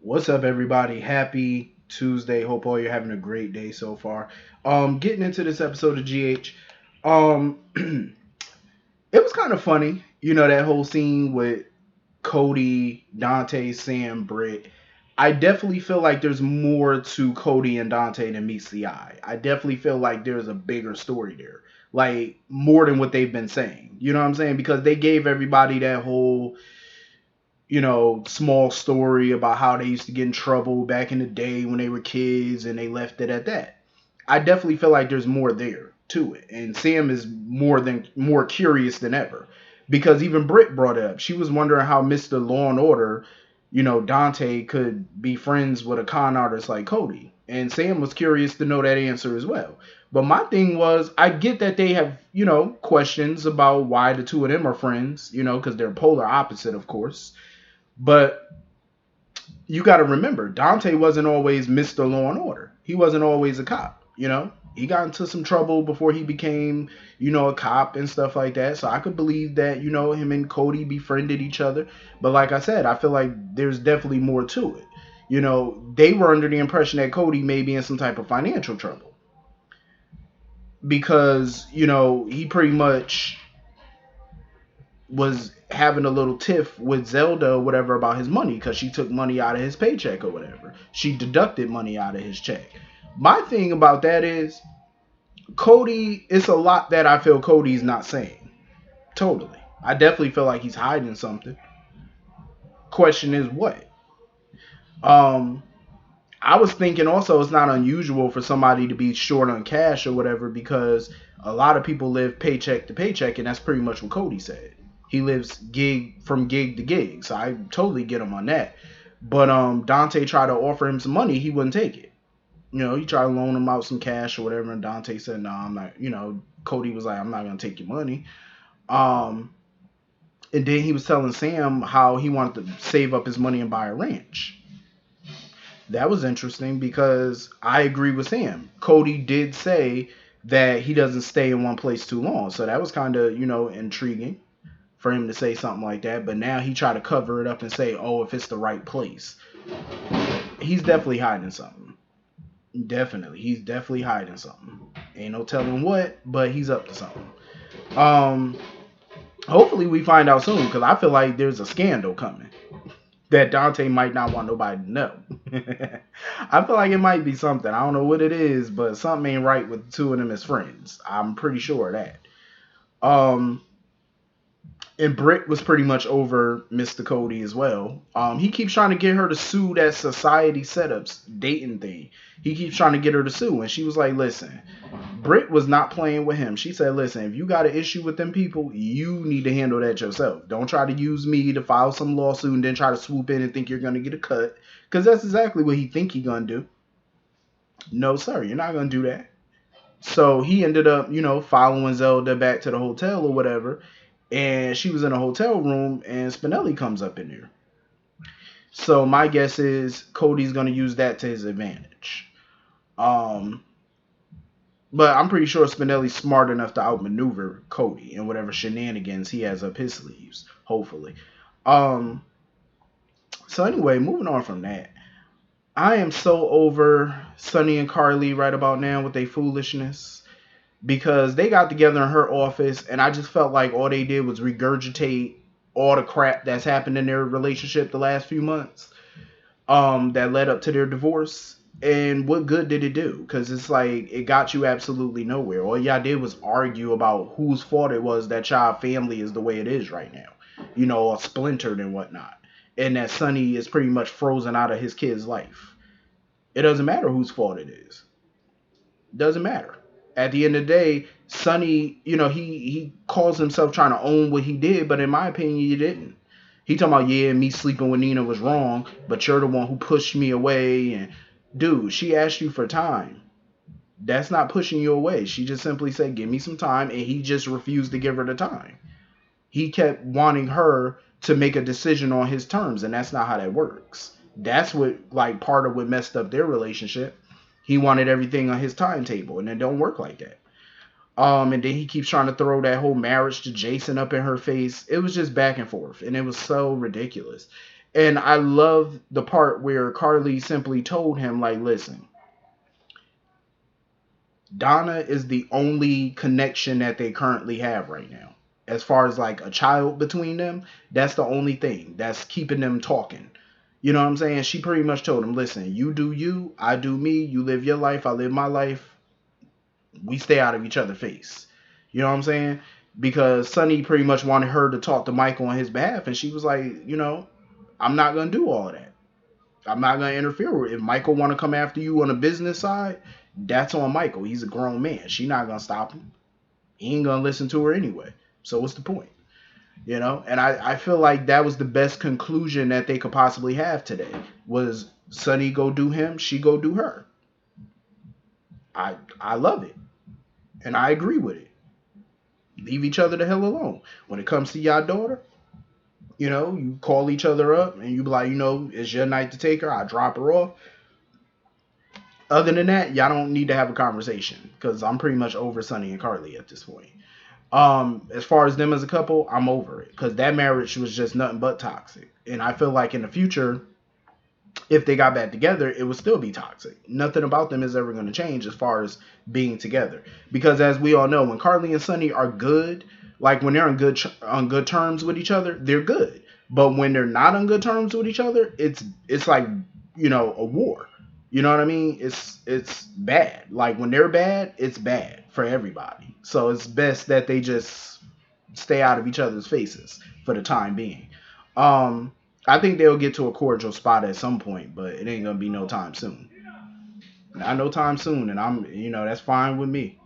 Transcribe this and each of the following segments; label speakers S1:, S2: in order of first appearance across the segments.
S1: What's up, everybody? Happy Tuesday. Hope all you're having a great day so far. Getting into this episode of GH. It was kind of funny, that whole scene with Cody, Dante, Sam, Britt. I definitely feel like there's more to Cody and Dante than meets the eye. I definitely feel like there's a bigger story there, like more than what they've been saying. You know what I'm saying? Because they gave everybody that whole small story about how they used to get in trouble back in the day when they were kids and they left it at that. I definitely feel like there's more there to it. And Sam is more curious than ever. Because even Britt brought it up. She was wondering how Mr. Law and Order, Dante could be friends with a con artist like Cody. And Sam was curious to know that answer as well. But my thing was, I get that they have, questions about why the two of them are friends, because they're polar opposite, of course. But you got to remember, Dante wasn't always Mr. Law and Order. He wasn't always a cop. He got into some trouble before he became, a cop and stuff like that. So I could believe that, him and Cody befriended each other. But like I said, I feel like there's definitely more to it. They were under the impression that Cody may be in some type of financial trouble because, he pretty much was having a little tiff with Zelda or whatever about his money because she took money out of his paycheck or whatever. She deducted money out of his check. My thing about that is Cody, it's a lot that I feel Cody's not saying. Totally. I definitely feel like he's hiding something. Question is what? Um I was thinking also it's not unusual for somebody to be short on cash or whatever because a lot of people live paycheck to paycheck, and that's pretty much what Cody said. He lives gig from gig to gig, so I totally get him on that. But Dante tried to offer him some money, he wouldn't take it. He tried to loan him out some cash or whatever, and Dante said, "No, I'm not." Cody was like, "I'm not gonna take your money." Um, and then he was telling Sam how he wanted to save up his money and buy a ranch. That was interesting because I agree with Sam. Cody did say that he doesn't stay in one place too long. So that was kind of, intriguing for him to say something like that. But now he tried to cover it up and say, oh, if it's the right place. He's definitely hiding something. Definitely. He's definitely hiding something. Ain't no telling what, but he's up to something. Um, Hopefully we find out soon because I feel like there's a scandal coming that Dante might not want nobody to know. I feel like it might be something. I don't know what it is, but something ain't right with the two of them as friends. I'm pretty sure of that. Um, and Britt was pretty much over Mr. Cody as well. He keeps trying to get her to sue that society setups dating thing. He keeps trying to get her to sue, and she was like, "Listen, Britt was not playing with him. She said, listen, if you got an issue with them people, you need to handle that yourself. Don't try to use me to file some lawsuit and then try to swoop in and think you're going to get a cut. Because that's exactly what he think he going to do. No, sir, you're not going to do that." So he ended up, following Zelda back to the hotel or whatever. And she was in a hotel room and Spinelli comes up in there. So my guess is Cody's going to use that to his advantage. Um, But I'm pretty sure Spinelli's smart enough to outmaneuver Cody in whatever shenanigans he has up his sleeves. Hopefully. Um. So anyway, moving on from that, I am so over Sonny and Carly right about now with their foolishness because they got together in her office and I just felt like all they did was regurgitate all the crap that's happened in their relationship the last few months. That led up to their divorce. And what good did it do? Because it's like it got you absolutely nowhere. All y'all did was argue about whose fault it was that y'all family is the way it is right now, all splintered and whatnot, and that Sonny is pretty much frozen out of his kid's life. It doesn't matter whose fault it is. It doesn't matter. At the end of the day, Sonny, he calls himself trying to own what he did, but in my opinion, he didn't. He talking about, yeah, me sleeping with Nina was wrong, but you're the one who pushed me away. And dude, she asked you for time. That's not pushing you away. She just simply said, give me some time, and he just refused to give her the time. He kept wanting her to make a decision on his terms, and that's not how that works. That's what, like, part of what messed up their relationship. He wanted everything on his timetable, and it don't work like that. And then he keeps trying to throw that whole marriage to Jason up in her face. It was just back and forth, and it was so ridiculous. And I love the part where Carly simply told him, like, listen, Donna is the only connection that they currently have right now. As far as like a child between them, that's the only thing that's keeping them talking. You know what I'm saying? She pretty much told him, listen, you do you, I do me, you live your life, I live my life. We stay out of each other's face. You know what I'm saying? Because Sonny pretty much wanted her to talk to Michael on his behalf, and she was like, I'm not gonna do all of that. I'm not gonna interfere with it. If Michael want to come after you on the business side, that's on Michael. He's a grown man. She not gonna stop him. He ain't gonna listen to her anyway. So what's the point? And I feel like that was the best conclusion that they could possibly have today. Was Sonny go do him, she go do her. I love it. And I agree with it. Leave each other the hell alone. When it comes to your daughter, you call each other up and you be like, it's your night to take her. I drop her off. Other than that, y'all don't need to have a conversation because I'm pretty much over Sonny and Carly at this point. As far as them as a couple, I'm over it because that marriage was just nothing but toxic. And I feel like in the future, if they got back together, it would still be toxic. Nothing about them is ever going to change as far as being together. Because as we all know, when Carly and Sonny are good, like when they're on good terms with each other, they're good. But when they're not on good terms with each other, it's like, a war. You know what I mean? It's bad. Like when they're bad, it's bad for everybody. So it's best that they just stay out of each other's faces for the time being. I think they'll get to a cordial spot at some point, but it ain't gonna be no time soon. Not no time soon, and that's fine with me.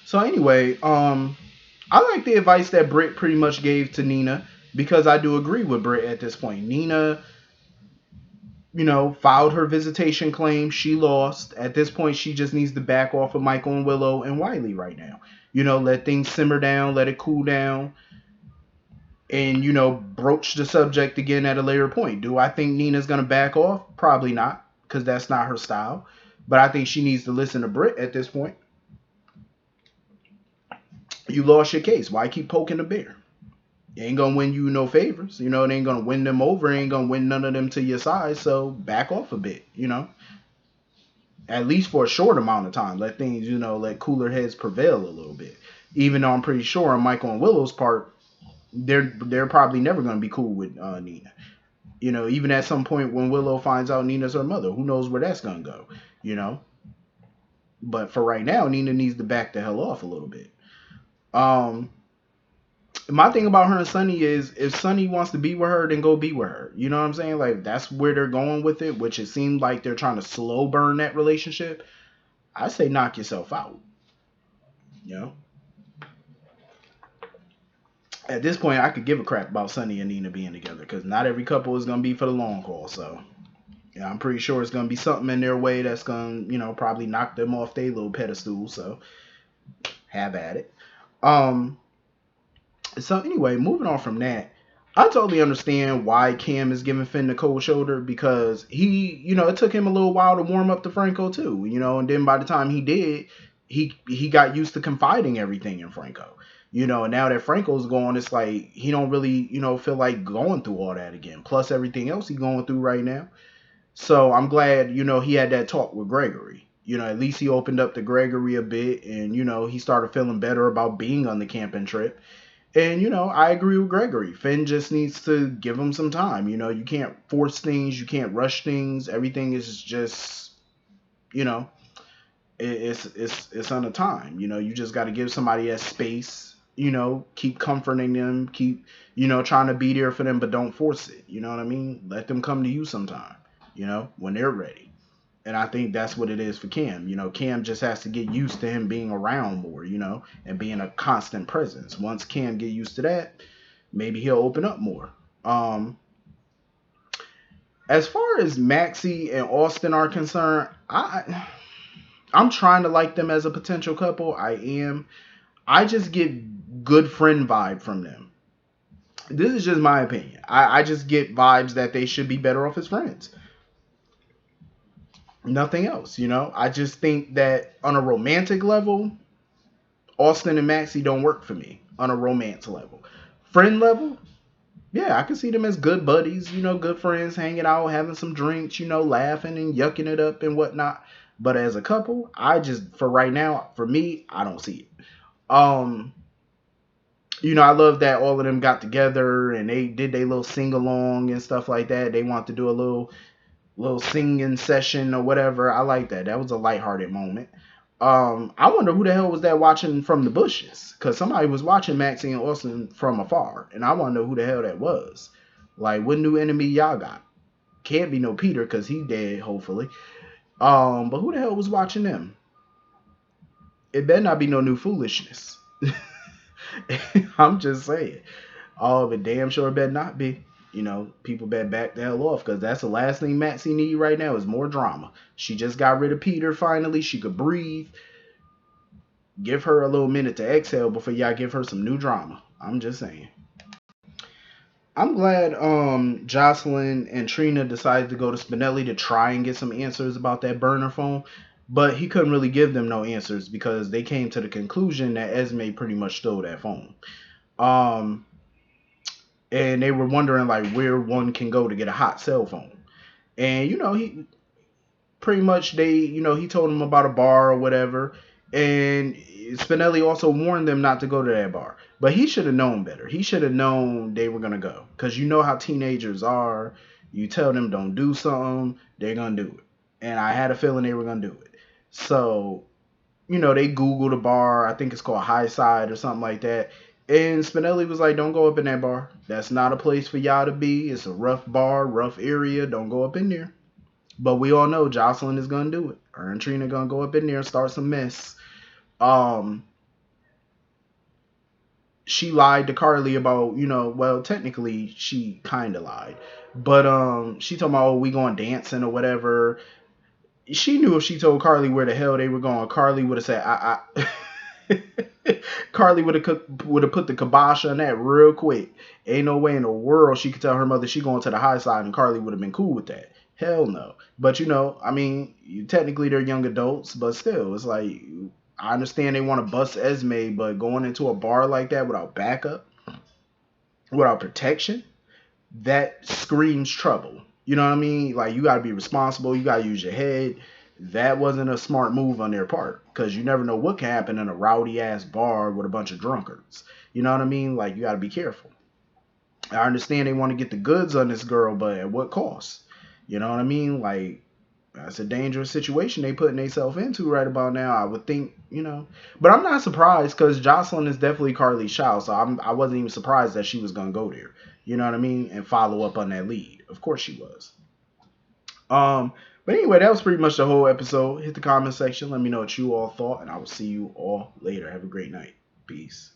S1: So anyway, I like the advice that Britt pretty much gave to Nina because I do agree with Britt at this point. Nina, filed her visitation claim. She lost. At this point, she just needs to back off of Michael and Willow and Wiley right now. Let things simmer down, let it cool down, and broach the subject again at a later point. Do I think Nina's gonna back off? Probably not, because that's not her style. But I think she needs to listen to Britt at this point. You lost your case. Why keep poking the bear? It ain't gonna win you no favors. It ain't gonna win them over. It ain't gonna win none of them to your side. So back off a bit. At least for a short amount of time. Let things, let cooler heads prevail a little bit. Even though I'm pretty sure on Michael and Willow's part, they're probably never gonna be cool with Nina. Even at some point when Willow finds out Nina's her mother, who knows where that's gonna go. But for right now, Nina needs to back the hell off a little bit. My thing about her and Sonny is if Sonny wants to be with her, then go be with her. You know what I'm saying? Like that's where they're going with it, which it seemed like they're trying to slow burn that relationship. I say knock yourself out. You know? At this point, I could give a crap about Sonny and Nina being together because not every couple is gonna be for the long haul. So, yeah, I'm pretty sure it's gonna be something in their way that's gonna, probably knock them off their little pedestal. So, have at it. So anyway, moving on from that, I totally understand why Cam is giving Finn the cold shoulder because he, it took him a little while to warm up to Franco too, and then by the time he did, he got used to confiding everything in Franco. And now that Franco's gone, it's like he don't really, feel like going through all that again. Plus everything else he's going through right now. So I'm glad, he had that talk with Gregory. At least he opened up to Gregory a bit and, he started feeling better about being on the camping trip. And, I agree with Gregory. Finn just needs to give him some time. You can't force things. You can't rush things. Everything is just, it's on a time. You just got to give somebody that space. Keep comforting them. Keep, trying to be there for them, but don't force it. You know what I mean? Let them come to you sometime, when they're ready. And I think that's what it is for Cam. Cam just has to get used to him being around more, and being a constant presence. Once Cam get used to that, maybe he'll open up more. As far as Maxie and Austin are concerned, I'm trying to like them as a potential couple. I am. I just get good friend vibe from them. This is just my opinion. I just get vibes that they should be better off as friends. Nothing else, I just think that on a romantic level, Austin and Maxie don't work for me on a romance level. Friend level, Yeah, I can see them as good buddies, good friends, hanging out, having some drinks, laughing and yucking it up and whatnot. But as a couple, for right now, for me, I don't see it. Um, I love that all of them got together and they did their little sing along and stuff like that. They want to do a little singing session or whatever. I like that. That was a lighthearted moment. I wonder who the hell was that watching from the bushes, because somebody was watching Maxie and Austin from afar, and I want to know who the hell that was. Like, what new enemy y'all got? Can't be no Peter, because he dead, hopefully. But who the hell was watching them? It better not be no new foolishness. I'm just saying. Oh, but damn sure it better not be. People better back the hell off, because that's the last thing Maxie need right now is more drama. She just got rid of Peter finally. She could breathe. Give her a little minute to exhale before y'all give her some new drama. I'm just saying. I'm glad Jocelyn and Trina decided to go to Spinelli to try and get some answers about that burner phone, but he couldn't really give them no answers because they came to the conclusion that Esme pretty much stole that phone. And they were wondering like where one can go to get a hot cell phone. And he pretty much he told them about a bar or whatever, and Spinelli also warned them not to go to that bar. But he should have known better. He should have known they were gonna go, because you know how teenagers are. You tell them don't do something, they're gonna do it. And I had a feeling they were gonna do it. So they Googled a bar. I think it's called High Side or something like that. And Spinelli was like, don't go up in that bar. That's not a place for y'all to be. It's a rough bar, rough area. Don't go up in there. But we all know Jocelyn is gonna do it. Her and Trina gonna go up in there and start some mess. She lied to Carly about, well, technically she kind of lied, but she told me, oh, we going dancing or whatever. She knew if she told Carly where the hell they were going, Carly would have said, Carly would have put the kibosh on that real quick. Ain't no way in the world she could tell her mother she going to the high side, and Carly would have been cool with that. Hell no. But I mean, technically they're young adults, but still, it's like, I understand they want to bust Esme, but going into a bar like that without backup, without protection, that screams trouble. You know what I mean? Like, you got to be responsible. You got to use your head. That wasn't a smart move on their part, because you never know what can happen in a rowdy ass bar with a bunch of drunkards. You know what I mean? Like, you got to be careful. I understand they want to get the goods on this girl, but at what cost? You know what I mean? Like, that's a dangerous situation they putting themselves into right about now. I would think, but I'm not surprised, because Jocelyn is definitely Carly's child, so I wasn't even surprised that she was gonna go there. You know what I mean? And follow up on that lead. Of course she was. But anyway, that was pretty much the whole episode. Hit the comment section. Let me know what you all thought, and I will see you all later. Have a great night. Peace.